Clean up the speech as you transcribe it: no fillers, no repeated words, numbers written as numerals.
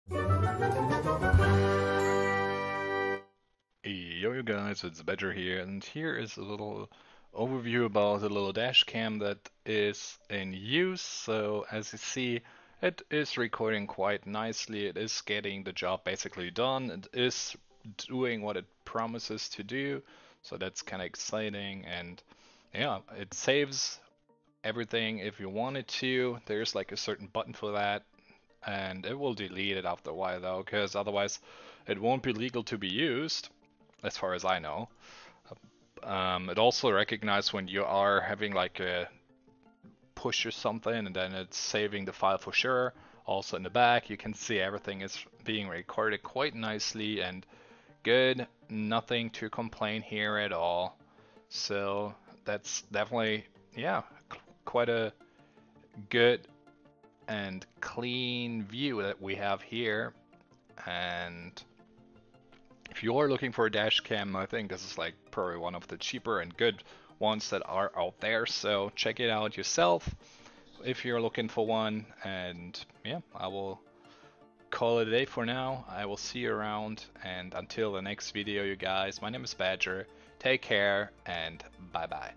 Yo, you guys, it's Badger here, and here is a little overview about the little dash cam that is in use. So, as you see, it is recording quite nicely. It is getting the job basically done. It is doing what it promises to do. So that's kind of exciting, and yeah, it saves everything if you wanted to. There's like a certain button for that, and it will delete it after a while though, because otherwise it won't be legal to be used as far as I know. It also recognizes when you are having like a push or something, and then it's saving the file for sure. Also in the back, you can see everything is being recorded quite nicely and good. Nothing to complain here at all. So that's definitely, yeah, quite a good and clean view that we have here. And if you're looking for a dash cam, I think this is like probably one of the cheaper and good ones that are out there. So check it out yourself if you're looking for one. And yeah, I will call it a day for now. I will see you around. And until the next video, you guys, my name is Badger. Take care and bye bye.